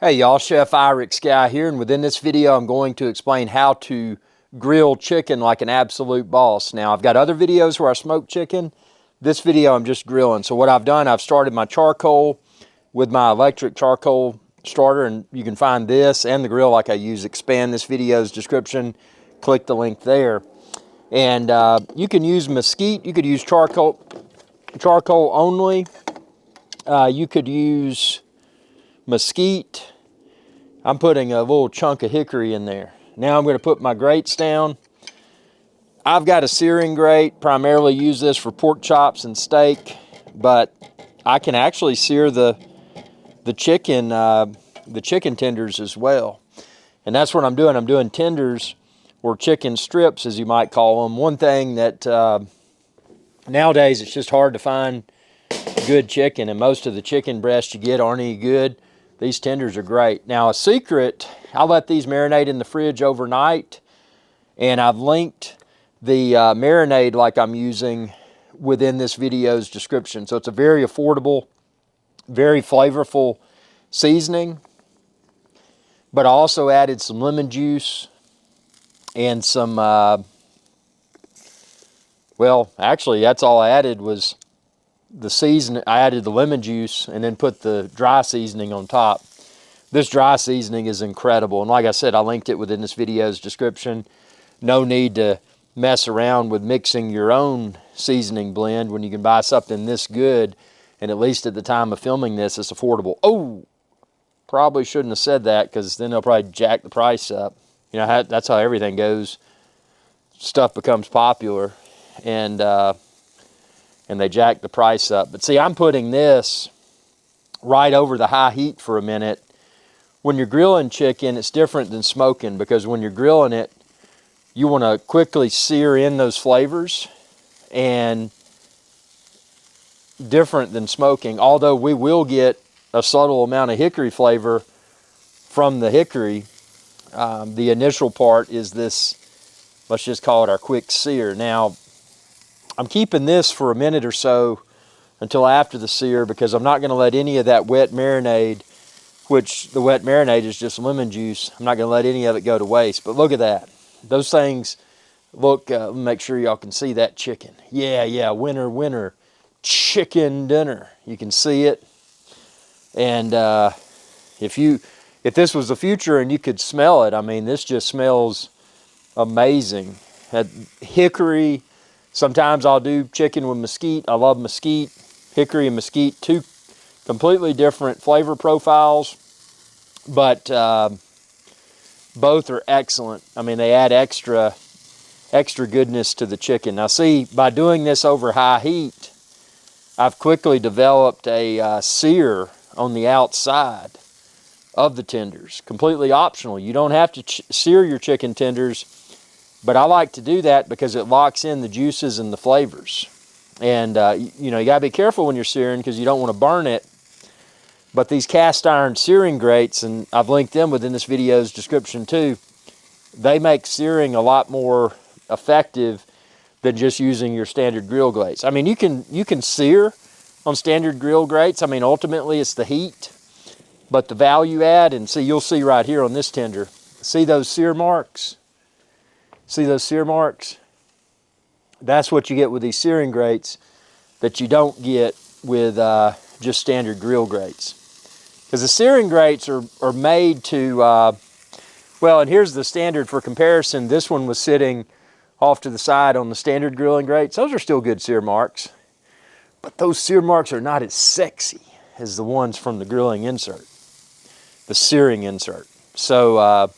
Hey y'all, Chef IrixGuy here, and within this video I'm going to explain how to grill chicken like an absolute boss. Now I've got other videos where I smoke chicken. This video I'm just grilling. So what I've done, I've started my charcoal with my electric charcoal starter, and you can find this and the grill like I use. Expand this video's description, click the link there. And you can use mesquite, you could use charcoal only. You could use mesquite. I'm putting a little chunk of hickory in there. Now I'm going to put my grates down. I've got a searing grate, primarily use this for pork chops and steak, but I can actually sear the chicken tenders as well. And that's what I'm doing. I'm doing tenders or chicken strips, as you might call them. One thing that nowadays it's just hard to find good chicken, and most of the chicken breasts you get aren't any good. These tenders are great. Now a secret, I'll let these marinate in the fridge overnight, and I've linked the marinade like I'm using within this video's description. So it's a very affordable, very flavorful seasoning, but I also added some lemon juice and some, well, actually that's all I added was the season. I added the lemon juice and then put the dry seasoning on top. This dry seasoning is incredible, and like I said, I linked it within this video's description. No need to mess around with mixing your own seasoning blend when you can buy something this good, and at least at the time of filming this, it's affordable. Oh, probably shouldn't have said that, because then they'll probably jack the price up. You know, that's how everything goes. Stuff becomes popular, and they jack the price up. But see, I'm putting this right over the high heat for a minute. When you're grilling chicken, it's different than smoking, because when you're grilling it, you want to quickly sear in those flavors, and different than smoking, although we will get a subtle amount of hickory flavor from the hickory. The initial part is this, let's just call it our quick sear. Now, I'm keeping this for a minute or so until after the sear, because I'm not going to let any of that wet marinade, which the wet marinade is just lemon juice, I'm not going to let any of it go to waste. But look at that. Those things look, make sure y'all can see that chicken. Yeah, winter chicken dinner. You can see it. And if this was the future and you could smell it, I mean, this just smells amazing. That hickory. Sometimes I'll do chicken with mesquite. I love mesquite. Hickory and mesquite, two completely different flavor profiles, but both are excellent. I mean, they add extra goodness to the chicken. Now see, by doing this over high heat, I've quickly developed a sear on the outside of the tenders. Completely optional. You don't have to sear your chicken tenders, but I like to do that because it locks in the juices and the flavors. And, you know, you got to be careful when you're searing, because you don't want to burn it. But these cast iron searing grates, and I've linked them within this video's description too, they make searing a lot more effective than just using your standard grill grates. I mean, you can sear on standard grill grates. I mean, ultimately it's the heat, but the value add, and see, you'll see right here on this tender, see those sear marks? See those sear marks? That's what you get with these searing grates that you don't get with just standard grill grates. Because the searing grates are made to, well, and here's the standard for comparison. This one was sitting off to the side on the standard grilling grates. Those are still good sear marks, but those sear marks are not as sexy as the ones from the grilling insert, the searing insert. So,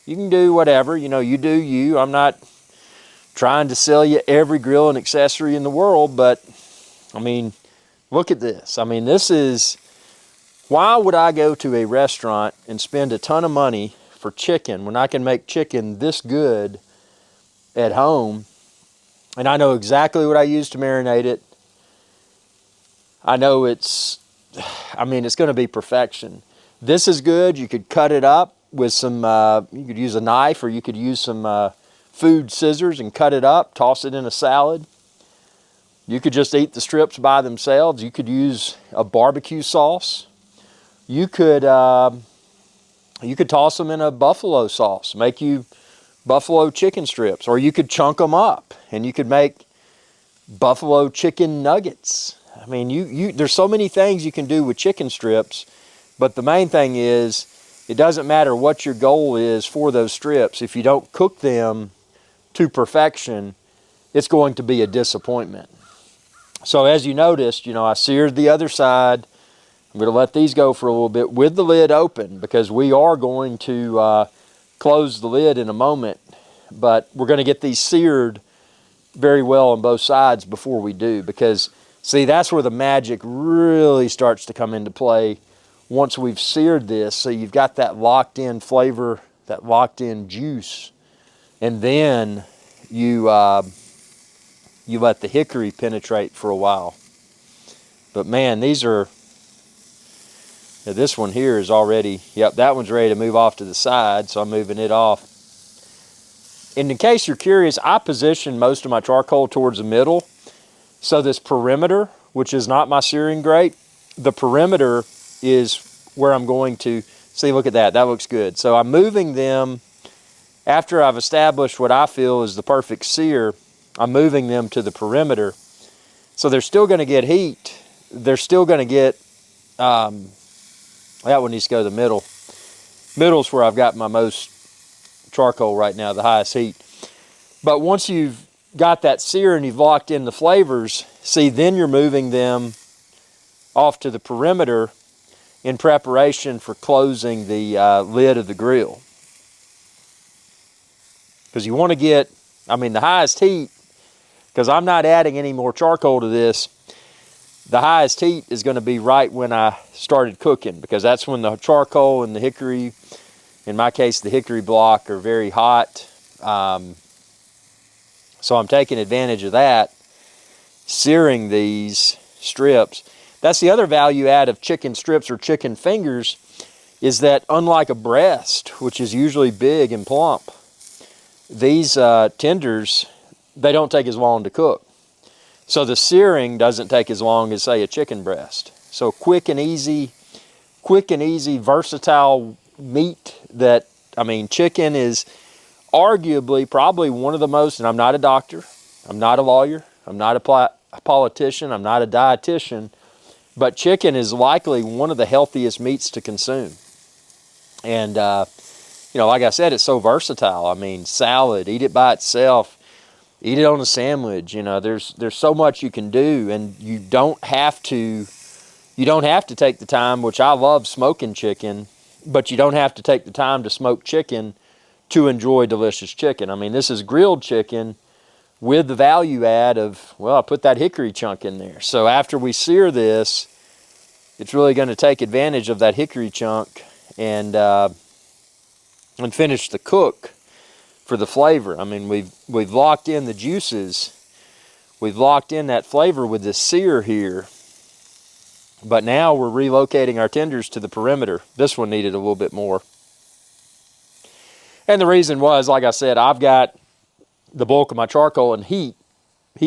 you can do whatever, you know, you do you. I'm not trying to sell you every grill and accessory in the world, but I mean, look at this. I mean, this is, why would I go to a restaurant and spend a ton of money for chicken when I can make chicken this good at home? And I know exactly what I use to marinate it. I know it's, I mean, it's going to be perfection. This is good. You could cut it up with some, you could use a knife, or you could use some food scissors and cut it up, toss it in a salad. You could just eat the strips by themselves. You could use a barbecue sauce. You could You could toss them in a buffalo sauce, make you buffalo chicken strips, or you could chunk them up and you could make buffalo chicken nuggets. I mean, there's so many things you can do with chicken strips, but the main thing is it doesn't matter what your goal is for those strips. If you don't cook them to perfection, it's going to be a disappointment. So as you noticed, I seared the other side. I'm going to let these go for a little bit with the lid open because we are going to close the lid in a moment, but we're going to get these seared very well on both sides before we do, because see, that's where the magic really starts to come into play once we've seared this. So you've got that locked in flavor, that locked in juice, and then you let the hickory penetrate for a while. But man, these are, this one here is already, yep, that one's ready to move off to the side, so I'm moving it off. And in case you're curious, I position most of my charcoal towards the middle. So this perimeter, which is not my searing grate, the perimeter is where I'm going to, see, look at that, that looks good. So I'm moving them, after I've established what I feel is the perfect sear, I'm moving them to the perimeter. So they're still going to get heat. They're still going to get, that one needs to go to the middle. Middle's where I've got my most charcoal right now, the highest heat. But once you've got that sear and you've locked in the flavors, see, then you're moving them off to the perimeter in preparation for closing the lid of the grill. Because you want to get, the highest heat, because I'm not adding any more charcoal to this, the highest heat is going to be right when I started cooking, because that's when the charcoal and the hickory, in my case the hickory block, are very hot. So I'm taking advantage of that, searing these strips. That's the other value add of chicken strips or chicken fingers, is that unlike a breast, which is usually big and plump, these tenders, they don't take as long to cook. So the searing doesn't take as long as, say, a chicken breast. So quick and easy, versatile meat that, chicken is arguably probably one of the most, and I'm not a doctor, I'm not a lawyer, I'm not a politician, I'm not a dietitian, but chicken is likely one of the healthiest meats to consume. And, like I said, it's so versatile. Salad, eat it by itself, eat it on a sandwich. There's so much you can do, and you don't have to take the time, which I love smoking chicken, but you don't have to take the time to smoke chicken to enjoy delicious chicken. This is grilled chicken with the value add of, well, I put that hickory chunk in there. So after we sear this, it's really going to take advantage of that hickory chunk and finish the cook for the flavor. We've locked in the juices. We've locked in that flavor with this sear here. But now we're relocating our tenders to the perimeter. This one needed a little bit more. And the reason was, like I said, I've got the bulk of my charcoal and heat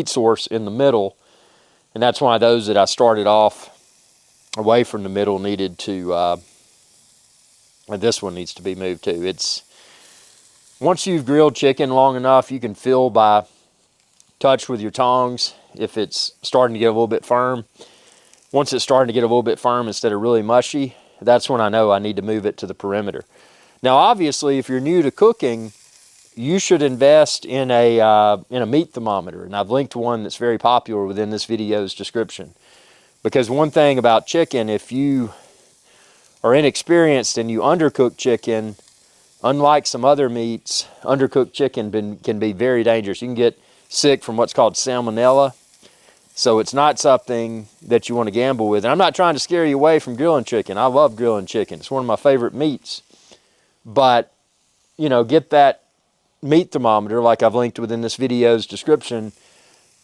source in the middle. And that's why those that I started off away from the middle needed to, and this one needs to be moved too. It's, once you've grilled chicken long enough, you can feel by touch with your tongs if it's starting to get a little bit firm. Once it's starting to get a little bit firm instead of really mushy, that's when I know I need to move it to the perimeter. Now, obviously, if you're new to cooking, you should invest in a meat thermometer, and I've linked one that's very popular within this video's description. Because one thing about chicken, if you are inexperienced and you undercook chicken, unlike some other meats, undercooked chicken can be very dangerous. You can get sick from what's called salmonella. So it's not something that you want to gamble with. And I'm not trying to scare you away from grilling chicken. I love grilling chicken. It's one of my favorite meats. But, get that meat thermometer like I've linked within this video's description,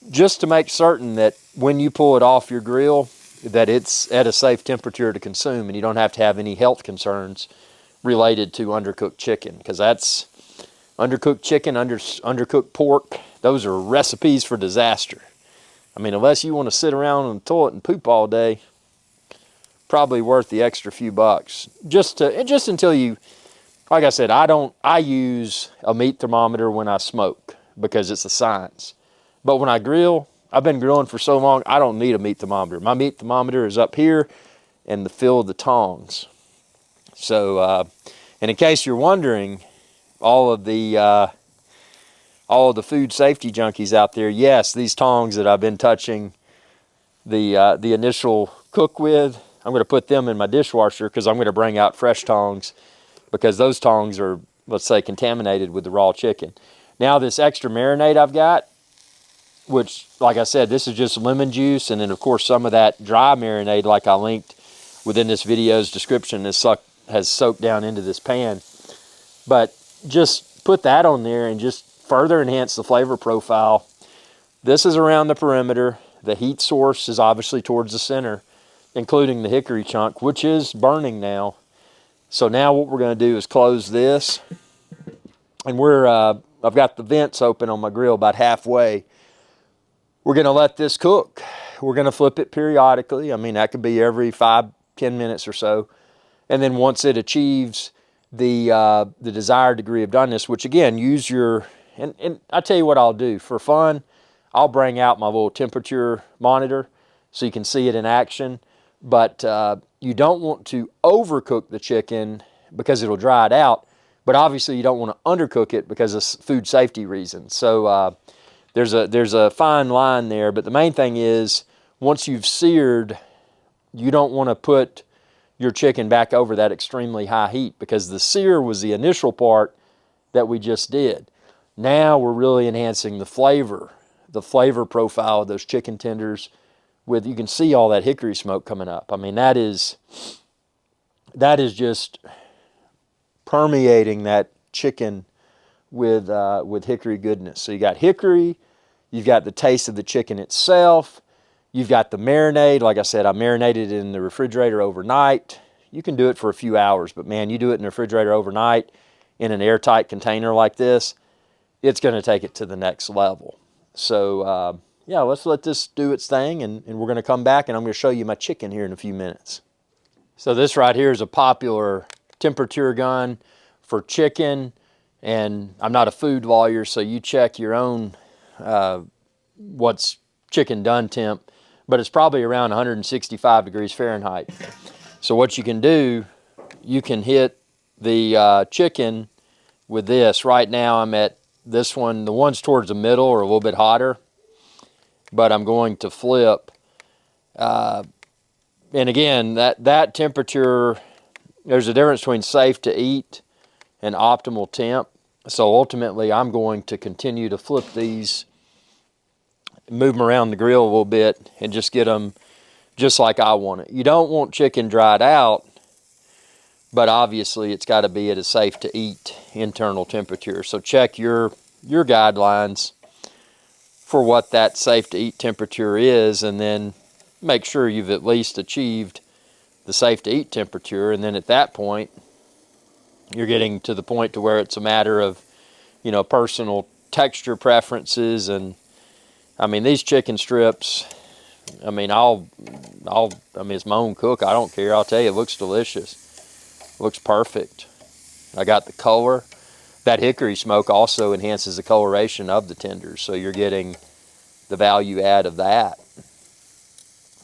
just to make certain that when you pull it off your grill, that it's at a safe temperature to consume and you don't have to have any health concerns related to undercooked chicken. Because that's undercooked chicken, undercooked pork, those are recipes for disaster. Unless you want to sit around on the toilet and poop all day, probably worth the extra few bucks. Just until you like I said, I use a meat thermometer when I smoke because it's a science. But when I grill, I've been grilling for so long, I don't need a meat thermometer. My meat thermometer is up here in the fill of the tongs. So, and in case you're wondering, all of the food safety junkies out there, yes, these tongs that I've been touching the initial cook with, I'm going to put them in my dishwasher because I'm going to bring out fresh tongs because those tongs are, let's say, contaminated with the raw chicken. Now this extra marinade I've got, which, like I said, this is just lemon juice, and then of course some of that dry marinade, like I linked within this video's description, has soaked down into this pan. But just put that on there and just further enhance the flavor profile. This is around the perimeter. The heat source is obviously towards the center, including the hickory chunk, which is burning now. So now what we're going to do is close this, and I've got the vents open on my grill about halfway. We're going to let this cook. We're going to flip it periodically. I mean, that could be every 5-10 minutes or so. And then once it achieves the desired degree of doneness, which again, use your, and I tell you what I'll do for fun, I'll bring out my little temperature monitor so you can see it in action. But you don't want to overcook the chicken because it'll dry it out. But obviously you don't want to undercook it because of food safety reasons. So there's a fine line there. But the main thing is, once you've seared, you don't want to put your chicken back over that extremely high heat, because the sear was the initial part that we just did. Now we're really enhancing the flavor profile of those chicken tenders with, you can see all that hickory smoke coming up. I mean, that is just permeating that chicken with hickory goodness. So you got hickory, you've got the taste of the chicken itself, you've got the marinade. Like I said, I marinated it in the refrigerator overnight. You can do it for a few hours, but man, you do it in the refrigerator overnight in an airtight container like this, it's going to take it to the next level. So yeah, let's let this do its thing, and we're going to come back and I'm going to show you my chicken here in a few minutes. So this right here is a popular temperature gun for chicken, and I'm not a food lawyer, so you check your own what's chicken done temp, but it's probably around 165 degrees Fahrenheit. So what you can do, you can hit the chicken with this. Right now I'm at this one. The ones towards the middle are a little bit hotter, but I'm going to flip. And again, that temperature, there's a difference between safe to eat and optimal temp. So ultimately I'm going to continue to flip these, move them around the grill a little bit, and just get them just like I want it. You don't want chicken dried out, but obviously it's got to be at a safe to eat internal temperature. So check your guidelines for what that safe to eat temperature is, and then make sure you've at least achieved the safe to eat temperature. And then at that point, you're getting to the point to where it's a matter of, you know, personal texture preferences. And I mean, these chicken strips, I mean, it's my own cook. I don't care. I'll tell you, it looks delicious. It looks perfect. I got the color. That hickory smoke also enhances the coloration of the tenders, so you're getting the value add of that.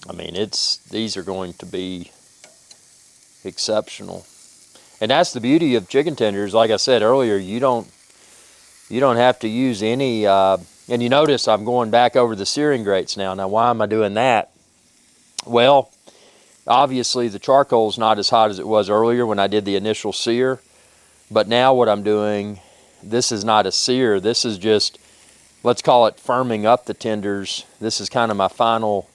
I mean, these are going to be exceptional. And that's the beauty of chicken tenders. Like I said earlier, you don't have to use any, and you notice I'm going back over the searing grates now. Now, why am I doing that? Well, obviously the charcoal's not as hot as it was earlier when I did the initial sear, but now what I'm doing, this is not a sear, this is just, let's call it firming up the tenders. This is kind of my final,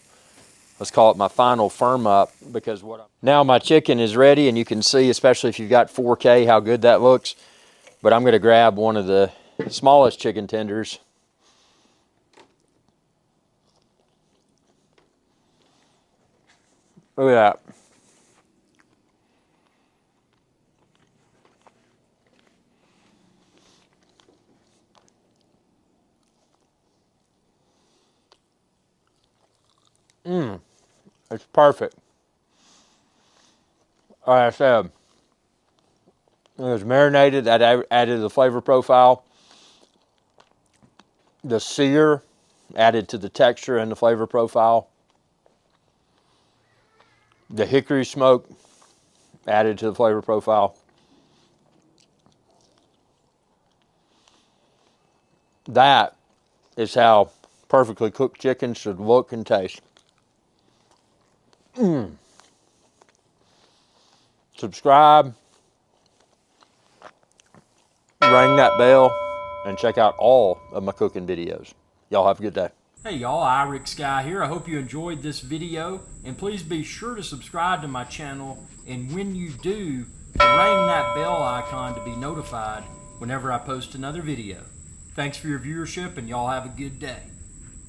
let's call it my final firm up, because now my chicken is ready, and you can see, especially if you've got 4K, how good that looks. But I'm going to grab one of the smallest chicken tenders. Look at that. It's perfect. Like I said, It was marinated. That added to the flavor profile. The sear added to the texture and the flavor profile. The hickory smoke added to the flavor profile. That is how perfectly cooked chicken should look and taste. Subscribe, ring that bell, and check out all of my cooking videos. Y'all have a good day. Hey y'all, IrixGuy here. I hope you enjoyed this video, and please be sure to subscribe to my channel, and when you do, ring that bell icon to be notified whenever I post another video. Thanks for your viewership, and y'all have a good day.